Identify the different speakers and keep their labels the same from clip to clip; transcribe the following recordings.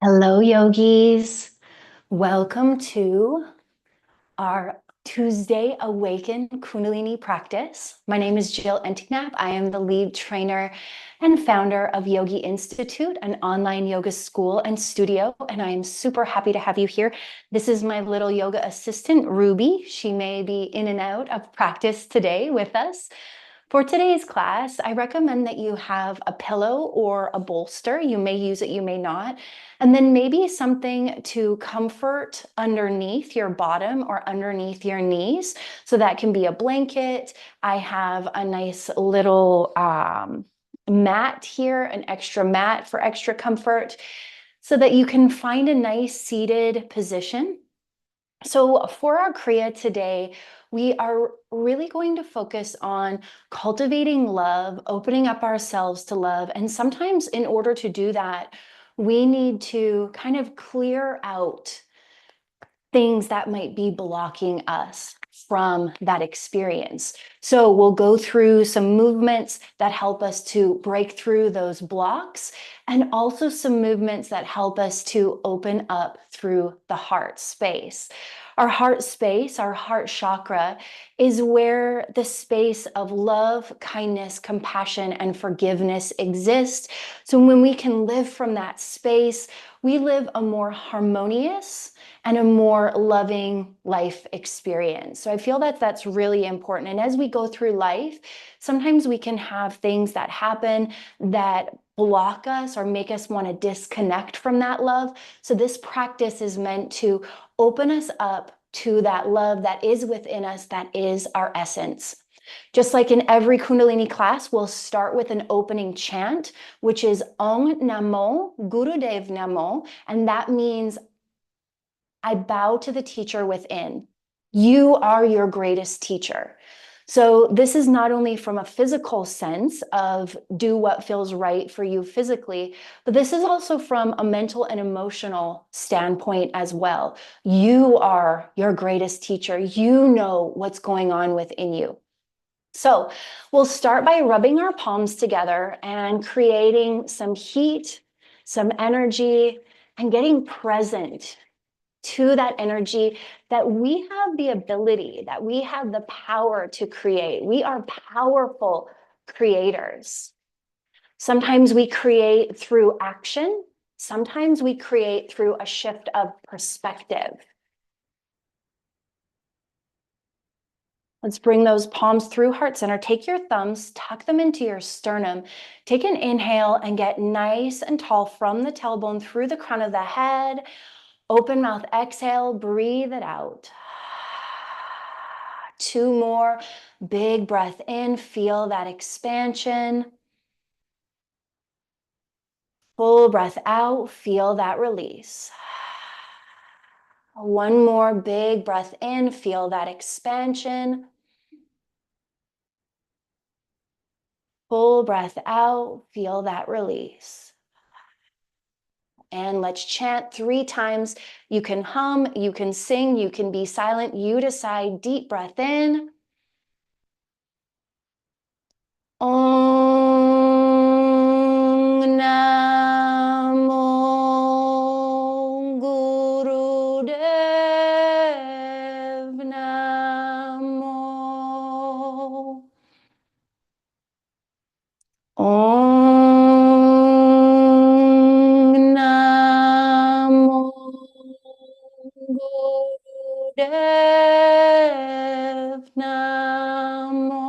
Speaker 1: Hello, yogis. Welcome to our Tuesday Awaken Kundalini practice. My name is Jill Enticknap. I am the lead trainer and founder of Yogi Institute, an online yoga school and studio, and I am super happy to have you here. This is my little yoga assistant, Ruby. She may be in and out of practice today with us. For today's class, I recommend that you have a pillow or a bolster. You may use it, you may not. And then maybe something to comfort underneath your bottom or underneath your knees. So that can be a blanket. I have a nice little mat here, an extra mat for extra comfort, so that you can find a nice seated position. So for our Kriya today, we are really going to focus on cultivating love, opening up ourselves to love. And sometimes in order to do that, we need to kind of clear out things that might be blocking us from that experience. So we'll go through some movements that help us to break through those blocks, and also some movements that help us to open up through the heart space. Our heart space, our heart chakra, is where the space of love, kindness, compassion, and forgiveness exists. So when we can live from that space, we live a more harmonious and a more loving life experience. So I feel that that's really important. And as we go through life, sometimes we can have things that happen that block us or make us want to disconnect from that love. So this practice is meant to open us up to that love that is within us, that is our essence. Just like in every Kundalini class, we'll start with an opening chant, which is Ong Namo Gurudev Namo, and that means I bow to the teacher within. You are your greatest teacher. So this is not only from a physical sense of do what feels right for you physically, but this is also from a mental and emotional standpoint as well. You are your greatest teacher. You know what's going on within you. So we'll start by rubbing our palms together and creating some heat, some energy, and getting present to that energy that we have the ability, that we have the power to create. We are powerful creators. Sometimes we create through action. Sometimes we create through a shift of perspective. Let's bring those palms through heart center. Take your thumbs, tuck them into your sternum. Take an inhale and get nice and tall from the tailbone through the crown of the head. Open mouth, exhale, breathe it out. 2 more. Big breath in, feel that expansion. Full breath out, feel that release. 1 more big breath in, feel that expansion. Full breath out, feel that release. And let's chant 3 times. You can hum, you can sing, you can be silent. You decide. Deep breath in. Om Namo Gurudev Namo. Om Namo Gurudev Namo.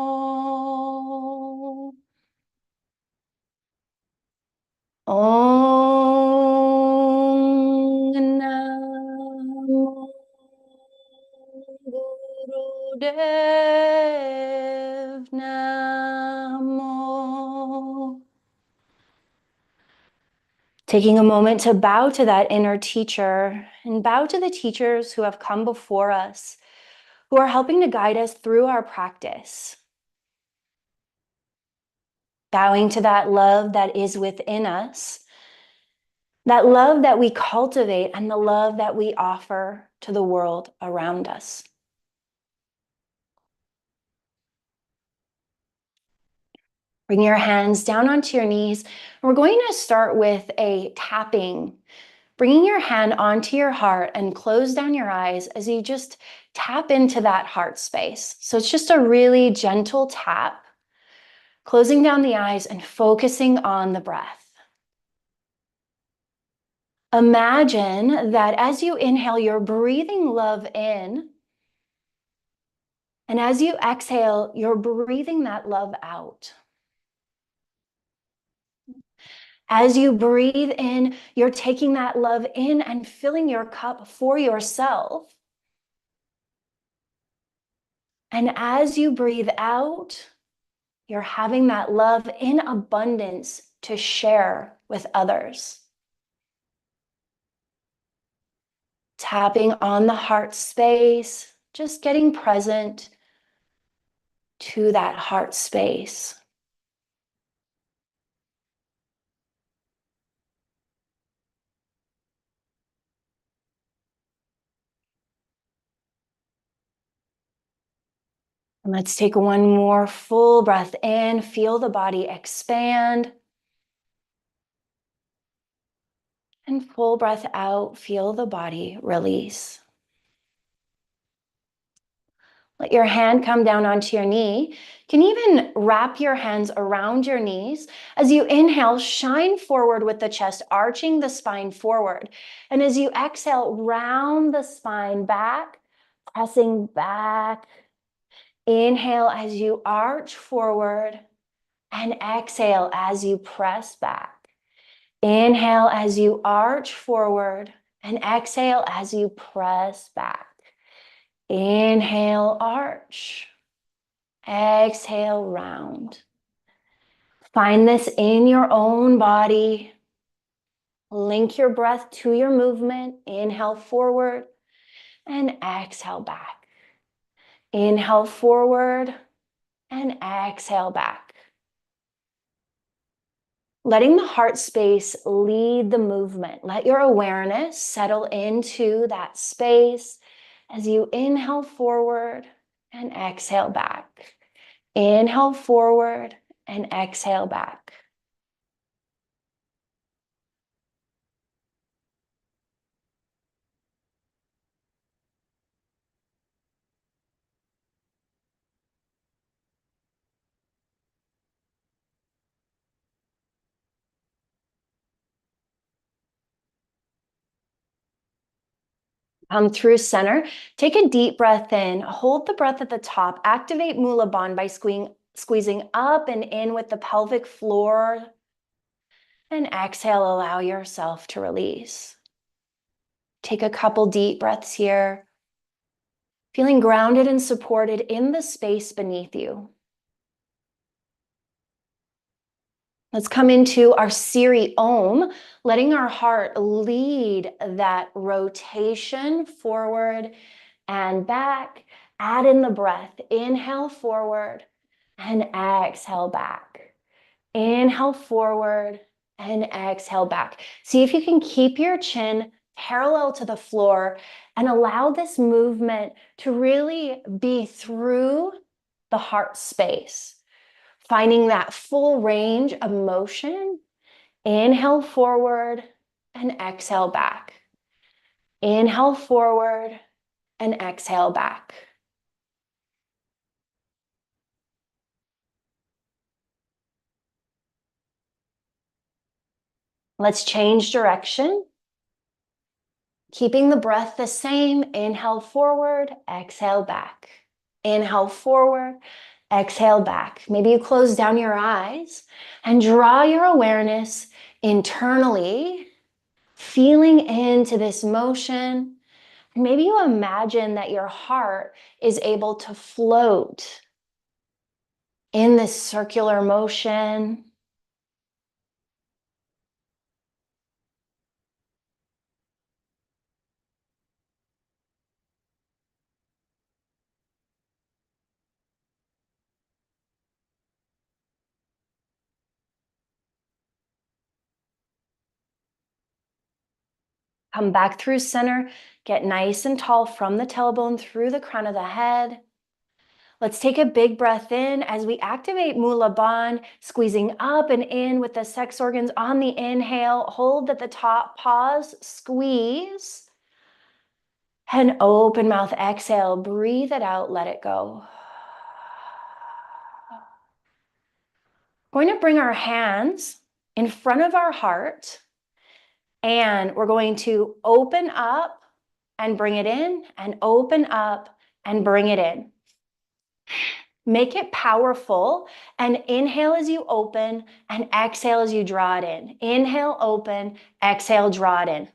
Speaker 1: Om Namo Gurudev Namo. Taking a moment to bow to that inner teacher and bow to the teachers who have come before us, who are helping to guide us through our practice. Bowing to that love that is within us, that love that we cultivate and the love that we offer to the world around us. Bring your hands down onto your knees. We're going to start with a tapping bringing your hand onto your heart and close down your eyes as you just tap into that heart space. So it's just a really gentle tap, closing down the eyes and focusing on the breath. Imagine that as you inhale, you're breathing love in. And as you exhale, you're breathing that love out. As you breathe in, you're taking that love in and filling your cup for yourself. And as you breathe out, you're having that love in abundance to share with others. Tapping on the heart space, just getting present to that heart space. And let's take one more full breath in, feel the body expand. And full breath out, feel the body release. Let your hand come down onto your knee. You can even wrap your hands around your knees. As you inhale, shine forward with the chest, arching the spine forward. And as you exhale, round the spine back, pressing back. Inhale as you arch forward and exhale as you press back. Inhale as you arch forward and exhale as you press back. Inhale, arch. Exhale, round. Find this in your own body. Link your breath to your movement. Inhale forward and exhale back. Inhale forward and exhale back. Letting the heart space lead the movement. Let your awareness settle into that space as you inhale forward and exhale back. Inhale forward and exhale back. Come through center. Take a deep breath in. Hold the breath at the top. Activate Mula Bandha by squeezing up and in with the pelvic floor. And exhale, allow yourself to release. Take a couple deep breaths here. Feeling grounded and supported in the space beneath you. Let's come into our Siri Om, letting our heart lead that rotation forward and back. Add in the breath. Inhale forward and exhale back. Inhale forward and exhale back. See if you can keep your chin parallel to the floor and allow this movement to really be through the heart space. Finding that full range of motion. Inhale forward and exhale back. Inhale forward and exhale back. Let's change direction. Keeping the breath the same. Inhale forward, exhale back. Inhale forward, exhale back. Maybe you close down your eyes and draw your awareness internally, feeling into this motion. Maybe you imagine that your heart is able to float in this circular motion. Come back through center, get nice and tall from the tailbone through the crown of the head. Let's take a big breath in as we activate Mula Bandha, squeezing up and in with the sex organs on the inhale. Hold at the top, pause, squeeze, and open mouth, exhale. Breathe it out, let it go. We're going to bring our hands in front of our heart, and we're going to open up and bring it in, and open up and bring it in. Make it powerful, and inhale as you open and exhale as you draw it in. Inhale, open, exhale, draw it in.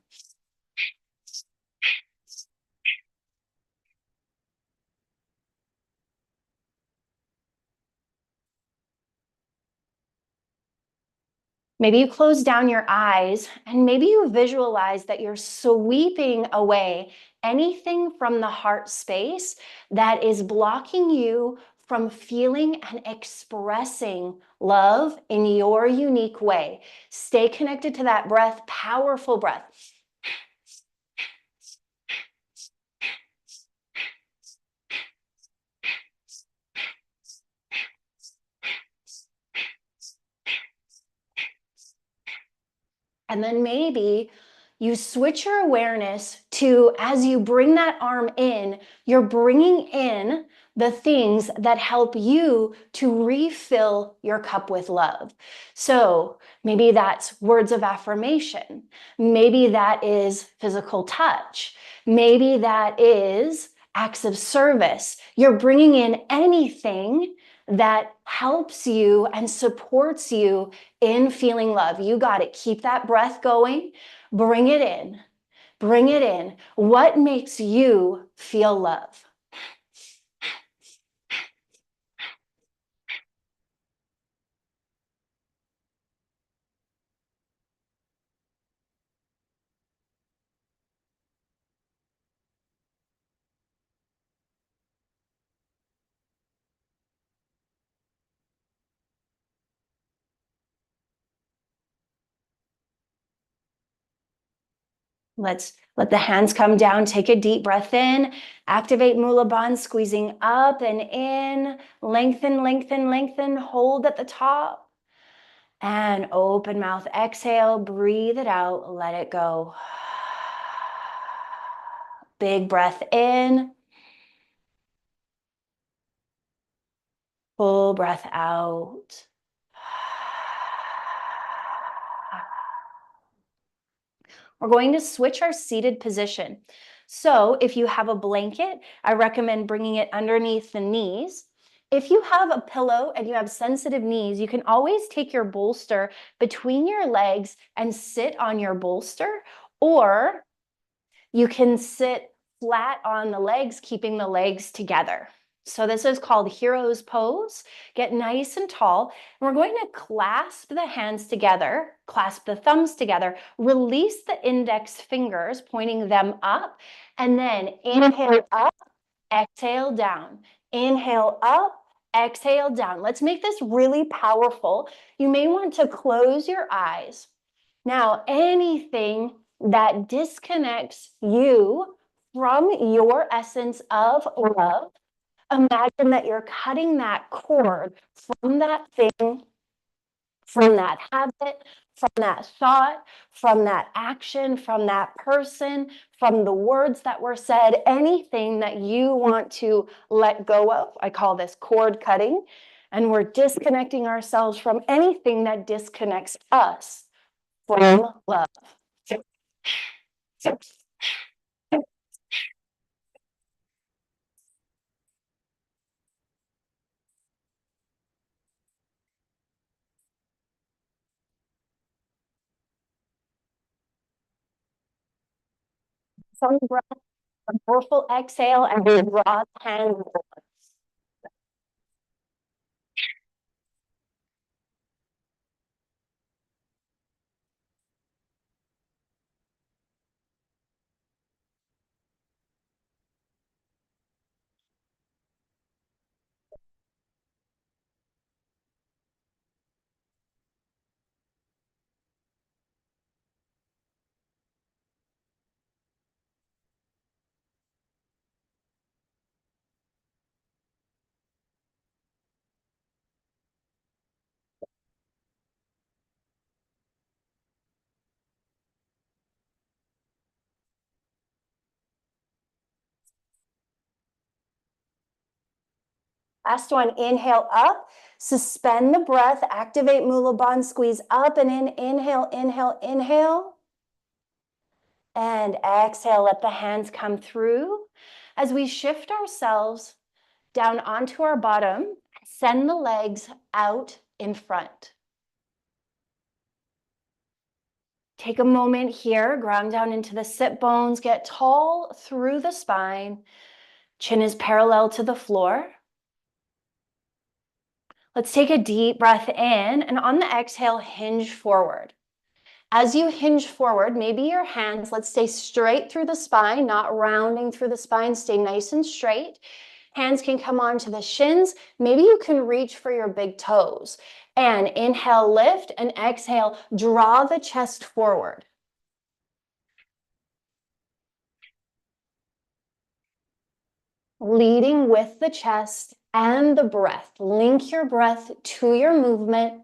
Speaker 1: Maybe you close down your eyes and maybe you visualize that you're sweeping away anything from the heart space that is blocking you from feeling and expressing love in your unique way. Stay connected to that breath, powerful breath. And then maybe you switch your awareness to, as you bring that arm in, you're bringing in the things that help you to refill your cup with love. So maybe that's words of affirmation. Maybe that is physical touch. Maybe that is acts of service. You're bringing in anything that helps you and supports you in feeling love. You got it. Keep that breath going. Bring it in. Bring it in. What makes you feel love? Let's let the hands come down. Take a deep breath in. Activate Mula Bandha, squeezing up and in. Lengthen, lengthen, lengthen. Hold at the top. And open mouth, exhale. Breathe it out. Let it go. Big breath in. Full breath out. We're going to switch our seated position. So if you have a blanket, I recommend bringing it underneath the knees. If you have a pillow and you have sensitive knees, you can always take your bolster between your legs and sit on your bolster, or you can sit flat on the legs, keeping the legs together. So this is called hero's pose. Get nice and tall. And we're going to clasp the hands together, clasp the thumbs together, release the index fingers, pointing them up, and then inhale up, exhale down. Inhale up, exhale down. Let's make this really powerful. You may want to close your eyes. Now, anything that disconnects you from your essence of love, imagine that you're cutting that cord from that thing, from that habit, from that thought, from that action, from that person, from the words that were said, anything that you want to let go of. I call this cord cutting. And we're disconnecting ourselves from anything that disconnects us from love. Some breath, a powerful exhale, and we draw the hands. Last one, inhale up, suspend the breath, activate Mula Bandha, squeeze up and in, inhale, inhale, inhale. And exhale, let the hands come through. As we shift ourselves down onto our bottom, send the legs out in front. Take a moment here, ground down into the sit bones, get tall through the spine. Chin is parallel to the floor. Let's take a deep breath in, and on the exhale, hinge forward. As you hinge forward, maybe your hands, let's stay straight through the spine, not rounding through the spine, stay nice and straight. Hands can come onto the shins. Maybe you can reach for your big toes. And inhale, lift, and exhale, draw the chest forward. Leading with the chest and the breath. Link your breath to your movement.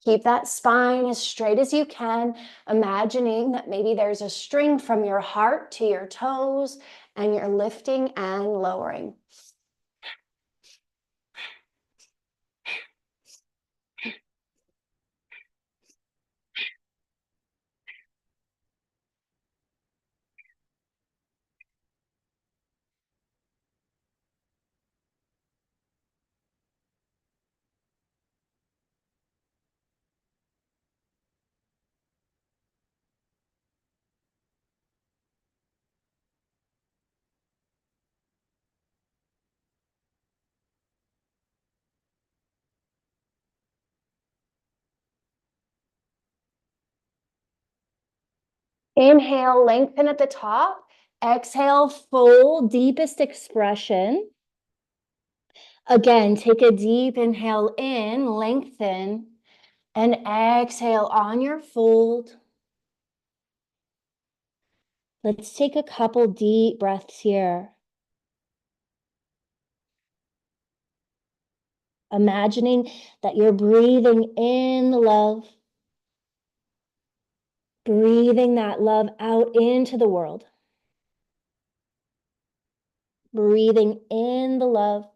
Speaker 1: Keep that spine as straight as you can, imagining that maybe there's a string from your heart to your toes, and you're lifting and lowering. Inhale, lengthen at the top. Exhale, full, deepest expression. Again, take a deep inhale in, lengthen, and exhale on your fold. Let's take a couple deep breaths here. Imagining that you're breathing in the love, breathing that love out into the world. Breathing in the love,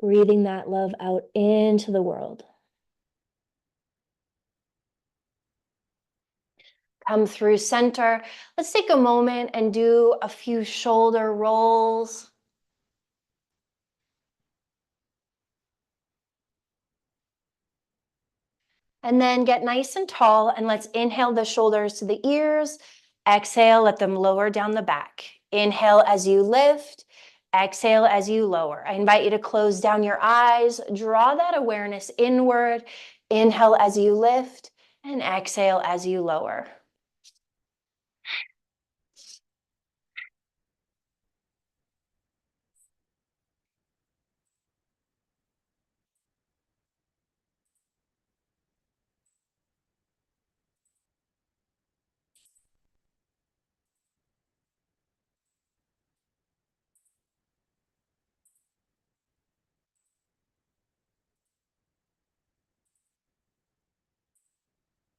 Speaker 1: breathing that love out into the world. Come through center. Let's take a moment and do a few shoulder rolls. And then get nice and tall, and let's inhale the shoulders to the ears. Exhale, let them lower down the back. Inhale as you lift. Exhale as you lower. I invite you to close down your eyes. Draw that awareness inward. Inhale as you lift, and exhale as you lower.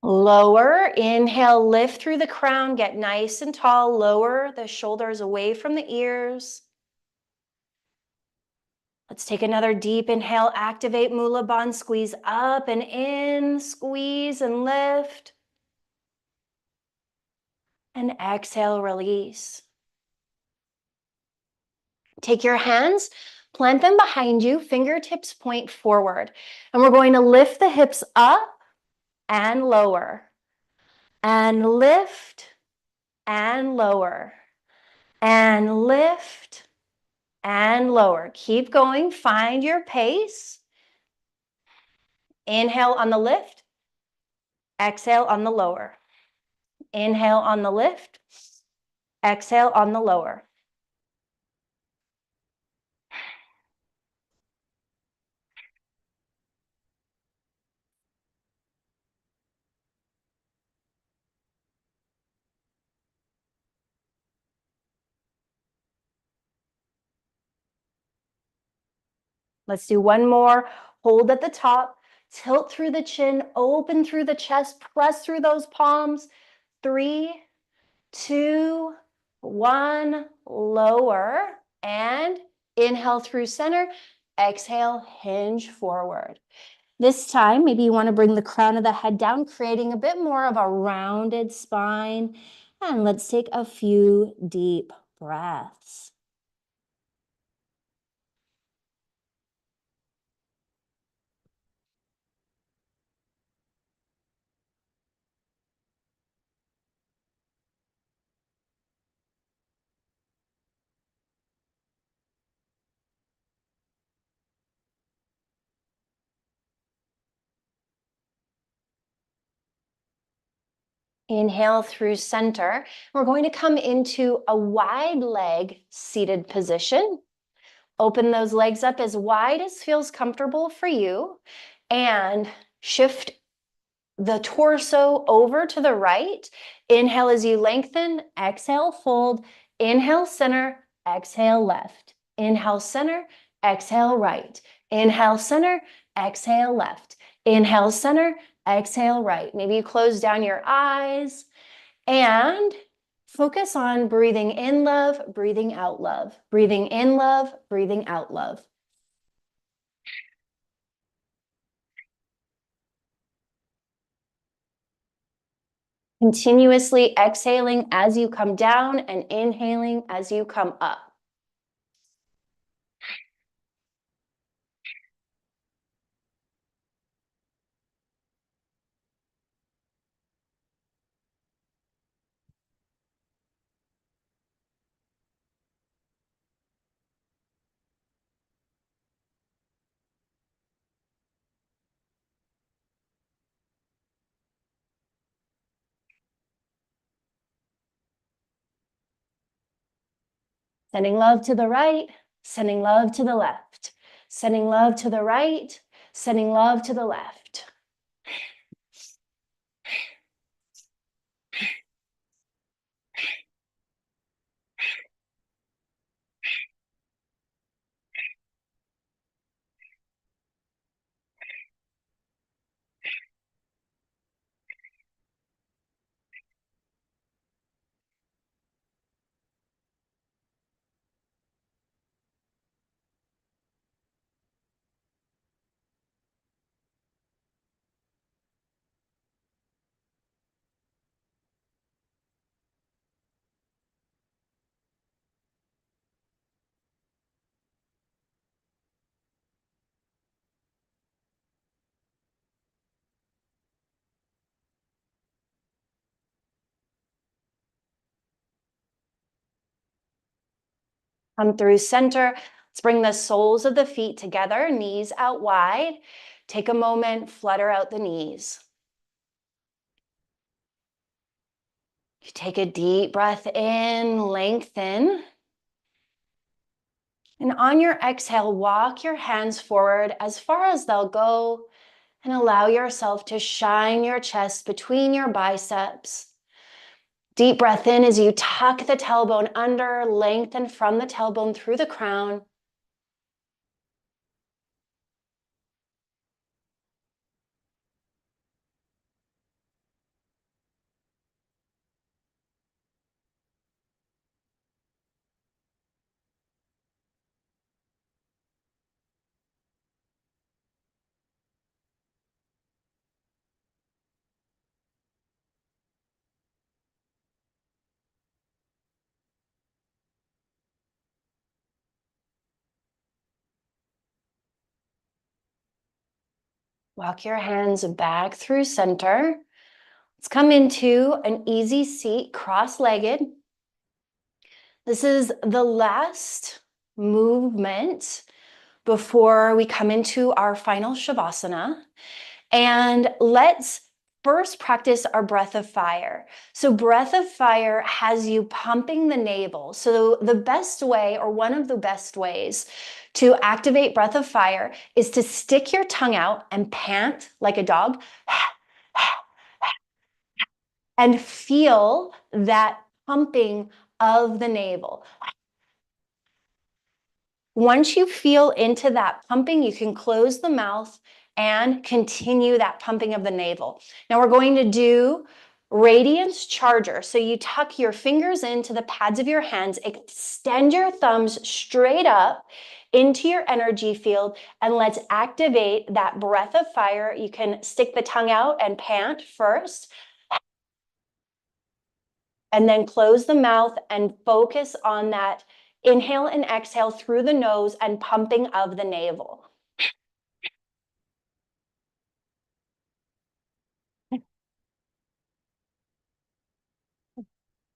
Speaker 1: Lower, inhale, lift through the crown, get nice and tall, lower the shoulders away from the ears. Let's take another deep inhale, activate Mula Bandha, squeeze up and in, squeeze and lift. And exhale, release. Take your hands, plant them behind you, fingertips point forward. And we're going to lift the hips up and lower. And lift and lower. And lift and lower. Keep going, find your pace. Inhale on the lift. Exhale on the lower. Inhale on the lift. Exhale on the lower. Let's do one more. Hold at the top, tilt through the chin, open through the chest, press through those palms. 3, 2, 1, lower, and inhale through center, exhale, hinge forward. This time, maybe you want to bring the crown of the head down, creating a bit more of a rounded spine. And let's take a few deep breaths. Inhale through center. We're going to come into a wide leg seated position. Open those legs up as wide as feels comfortable for you and shift the torso over to the right. Inhale as you lengthen, exhale, fold. Inhale, center, exhale, left. Inhale, center, exhale, right. Inhale, center, exhale, left. Inhale, center, exhale, right. Maybe you close down your eyes and focus on breathing in love, breathing out love. Breathing in love, breathing out love. Continuously exhaling as you come down and inhaling as you come up. Sending love to the right, sending love to the left. Sending love to the right, sending love to the left. Come through center. Let's bring the soles of the feet together, knees out wide. Take a moment, flutter out the knees. You take a deep breath in, lengthen. And on your exhale, walk your hands forward as far as they'll go and allow yourself to shine your chest between your biceps. Deep breath in as you tuck the tailbone under, lengthen from the tailbone through the crown. Walk your hands back through center. Let's come into an easy seat, cross-legged. This is the last movement before we come into our final Shavasana. And let's first practice our breath of fire. So breath of fire has you pumping the navel. So the best way, or one of the best ways to activate breath of fire is to stick your tongue out and pant like a dog and feel that pumping of the navel. Once you feel into that pumping, you can close the mouth and continue that pumping of the navel. Now we're going to do radiance charger. So you tuck your fingers into the pads of your hands, extend your thumbs straight up into your energy field, and let's activate that breath of fire. You can stick the tongue out and pant first, and then close the mouth and focus on that inhale and exhale through the nose and pumping of the navel.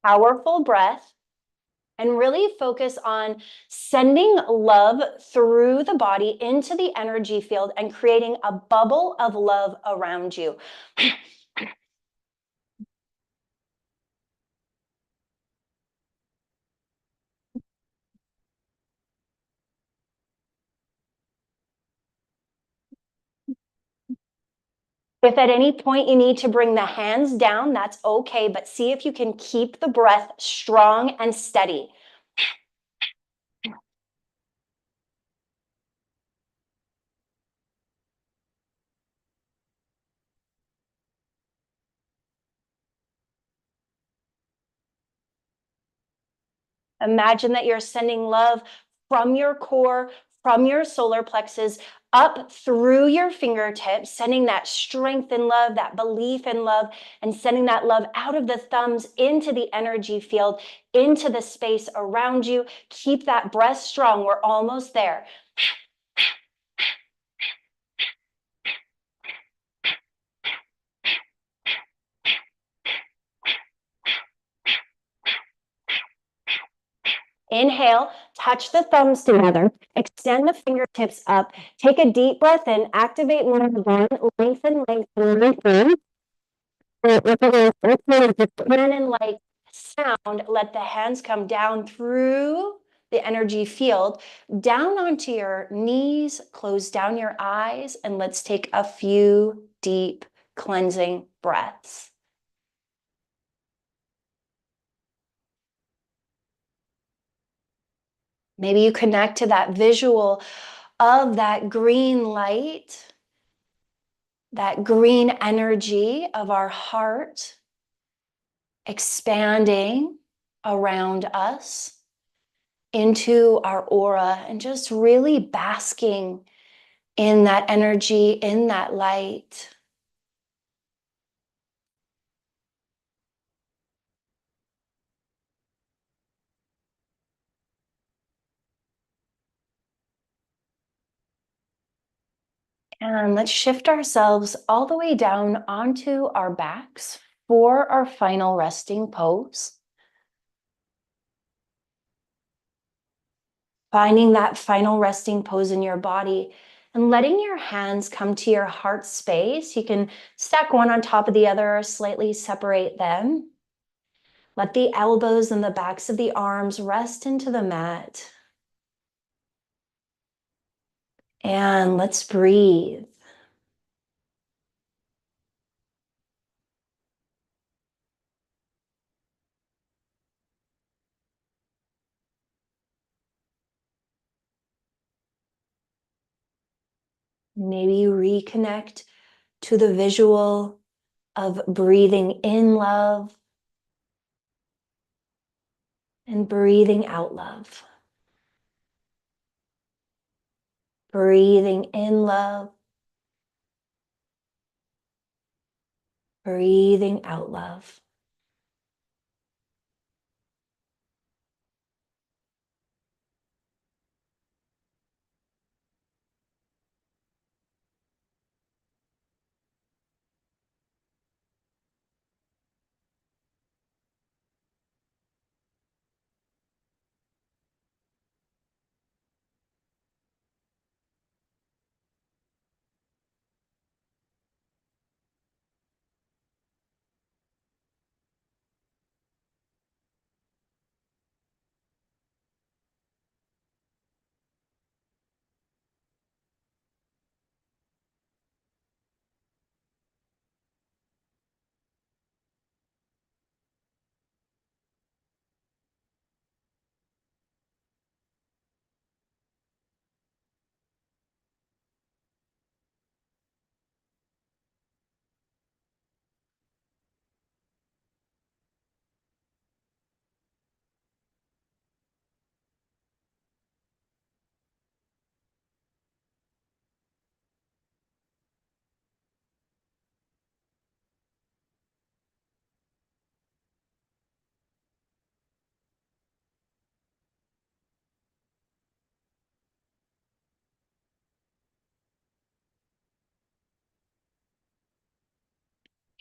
Speaker 1: Powerful breath. And really focus on sending love through the body into the energy field and creating a bubble of love around you. If at any point you need to bring the hands down, that's okay, but see if you can keep the breath strong and steady. Imagine that you're sending love from your core, from your solar plexus, up through your fingertips, sending that strength in love, that belief in love, and sending that love out of the thumbs into the energy field, into the space around you. Keep that breath strong. We're almost there. Inhale, touch the thumbs together, extend the fingertips up, take a deep breath in, activate one again, lengthen, lengthen, lengthen. With a cannon-like sound, let the hands come down through the energy field, down onto your knees, close down your eyes, and let's take a few deep cleansing breaths. Maybe you connect to that visual of that green light, that green energy of our heart expanding around us into our aura, and just really basking in that energy, in that light. And let's shift ourselves all the way down onto our backs for our final resting pose. Finding that final resting pose in your body and letting your hands come to your heart space. You can stack one on top of the other or slightly separate them. Let the elbows and the backs of the arms rest into the mat. And let's breathe. Maybe you reconnect to the visual of breathing in love and breathing out love. Breathing in love, breathing out love.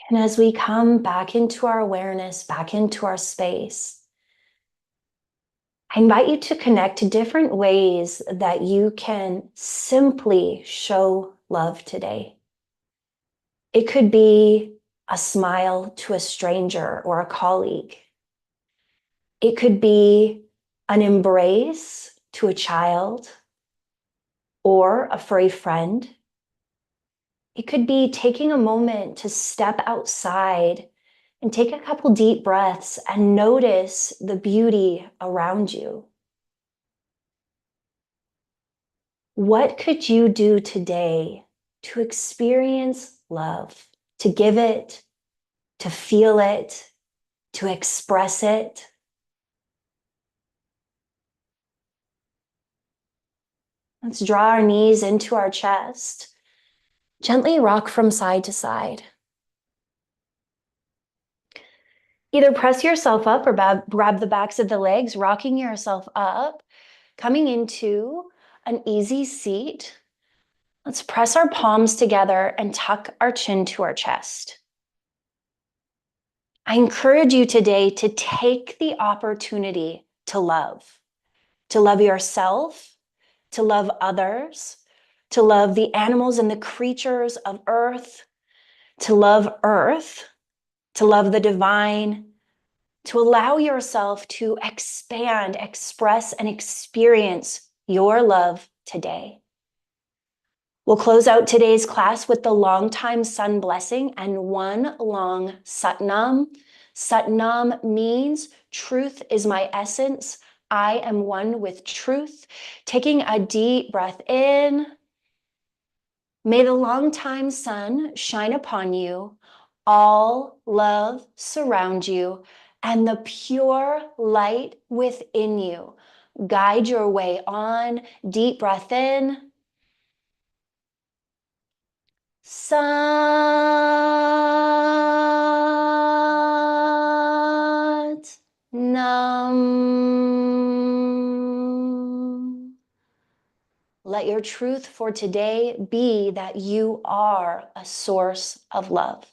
Speaker 1: And as we come back into our awareness, back into our space, I invite you to connect to different ways that you can simply show love today. It could be a smile to a stranger or a colleague. It could be an embrace to a child or a furry friend. It could be taking a moment to step outside and take a couple deep breaths and notice the beauty around you. What could you do today to experience love, to give it, to feel it, to express it? Let's draw our knees into our chest. Gently rock from side to side. Either press yourself up or grab the backs of the legs, rocking yourself up, coming into an easy seat. Let's press our palms together and tuck our chin to our chest. I encourage you today to take the opportunity to love yourself, to love others, to love the animals and the creatures of earth, to love the divine, to allow yourself to expand, express, and experience your love today. We'll close out today's class with the long-time sun blessing and one long Satnam. Satnam means truth is my essence. I am one with truth. Taking a deep breath in. May the long-time sun shine upon you. All love surround you, and the pure light within you guide your way on. Deep breath in. Sat Nam. Let your truth for today be that you are a source of love.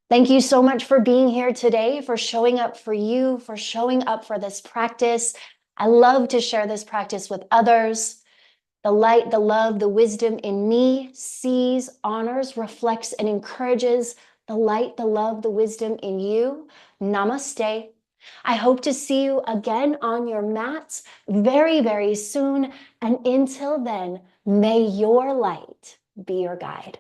Speaker 1: Thank you so much for being here today, for showing up for you, for showing up for this practice. I love to share this practice with others. The light, the love, the wisdom in me sees, honors, reflects, and encourages the light, the love, the wisdom in you. Namaste. I hope to see you again on your mats very, very soon. And until then, may your light be your guide.